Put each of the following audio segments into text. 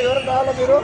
ఎవరు రావాలా మీరు?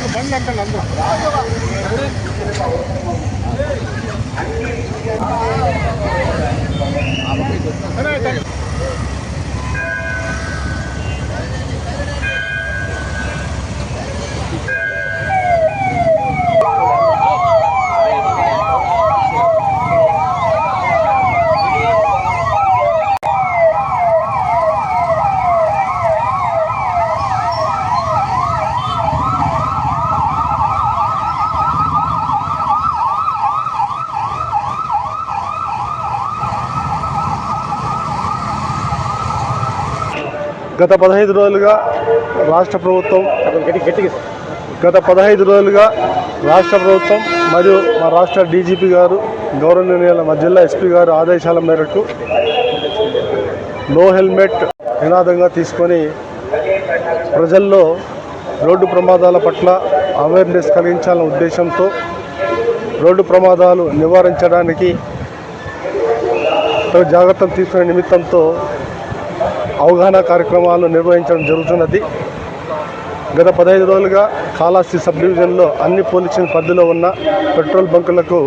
బండి అంటే గత 15 రోజులుగా రాష్ట్ర ప్రభుత్వం మరియు మా రాష్ట్ర డీజీపీ గారు, గౌరవనీయుల మా జిల్లా ఎస్పీ గారు ఆదేశాల మేరకు నో హెల్మెట్ నినాదంగా తీసుకొని ప్రజల్లో రోడ్డు ప్రమాదాల పట్ల అవేర్నెస్ కలిగించాలనే ఉద్దేశంతో రోడ్డు ప్రమాదాలు నివారించడానికి జాగ్రత్తలు తీసుకునే నిమిత్తంతో అవగాహన కార్యక్రమాలు నిర్వహించడం జరుగుతున్నది. గత 15 రోజులుగా కాళహస్తి సబ్ డివిజన్లో అన్ని పోలీస్ స్టేషన్ పరిధిలో ఉన్న పెట్రోల్ బంకులకు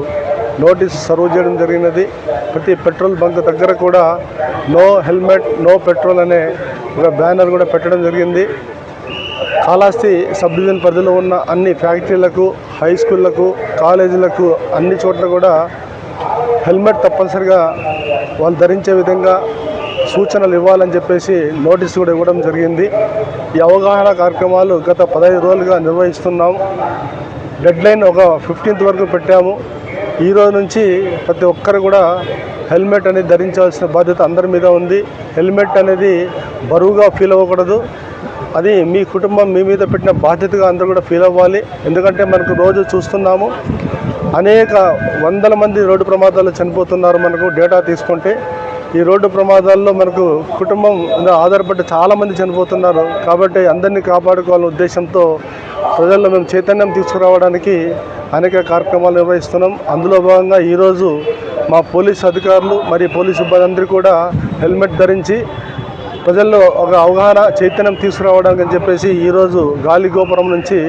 నోటీసు సర్వ్ చేయడం జరిగినది. ప్రతి పెట్రోల్ బంక్ దగ్గర కూడా నో హెల్మెట్ నో పెట్రోల్ అనే ఒక బ్యానర్ కూడా పెట్టడం జరిగింది. కాళహస్తి సబ్ డివిజన్ పరిధిలో ఉన్న అన్ని ఫ్యాక్టరీలకు, హై స్కూళ్లకు, కాలేజీలకు అన్ని చోట్ల కూడా హెల్మెట్ తప్పనిసరిగా వాళ్ళు ధరించే విధంగా సూచనలు ఇవ్వాలని చెప్పేసి నోటీసు కూడా ఇవ్వడం జరిగింది. ఈ అవగాహన కార్యక్రమాలు గత 15 రోజులుగా నిర్వహిస్తున్నాం. డెడ్లైన్ ఒక 15th వరకు పెట్టాము. ఈ రోజు నుంచి ప్రతి ఒక్కరు కూడా హెల్మెట్ అనేది ధరించాల్సిన బాధ్యత అందరి మీద ఉంది. హెల్మెట్ అనేది బరువుగా ఫీల్ అవ్వకూడదు. అది మీ కుటుంబం మీ మీద పెట్టిన బాధ్యతగా అందరూ కూడా ఫీల్ అవ్వాలి. ఎందుకంటే మనకు రోజు చూస్తున్నాము, అనేక వందల మంది రోడ్డు ప్రమాదాలు చనిపోతున్నారు. మనకు డేటా తీసుకుంటే ఈ రోడ్డు ప్రమాదాల్లో మనకు కుటుంబం ఆధారపడి చాలామంది చనిపోతున్నారు. కాబట్టి అందరినీ కాపాడుకోవాలనే ఉద్దేశంతో ప్రజల్లో మేము చైతన్యం తీసుకురావడానికి అనేక కార్యక్రమాలు నిర్వహిస్తున్నాం. అందులో భాగంగా ఈరోజు మా పోలీసు అధికారులు మరియు పోలీసు సిబ్బంది అందరూ కూడా హెల్మెట్ ధరించి ప్రజల్లో ఒక అవగాహన చైతన్యం తీసుకురావడానికి అని చెప్పేసి ఈరోజు గాలిగోపురం నుంచి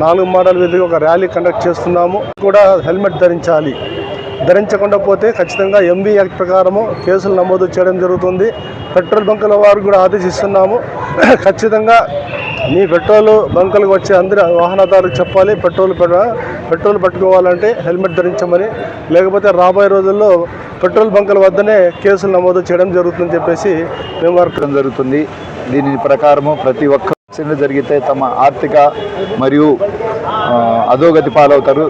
4 మాడల వీధిగా ఒక ర్యాలీ కండక్ట్ చేస్తున్నాము. కూడా హెల్మెట్ ధరించకుండా పోతే ఖచ్చితంగా ఎంవీ యాక్ట్ ప్రకారము కేసులు నమోదు చేయడం జరుగుతుంది. పెట్రోల్ బంకుల వారు కూడా ఆదేశిస్తున్నాము, ఖచ్చితంగా మీ పెట్రోల్ బంకులకు వచ్చే అందరి వాహనదారులకు చెప్పాలి, పెట్రోల్ పట్టుకోవాలంటే హెల్మెట్ ధరించమని, లేకపోతే రాబోయే రోజుల్లో పెట్రోల్ బంకుల వద్దనే కేసులు నమోదు చేయడం జరుగుతుందని చెప్పేసి మేము వర్కడం జరుగుతుంది. దీని ప్రకారము ప్రతి ఒక్క జరిగితే తమ ఆర్థిక మరియు అధోగతి పాలవుతారు.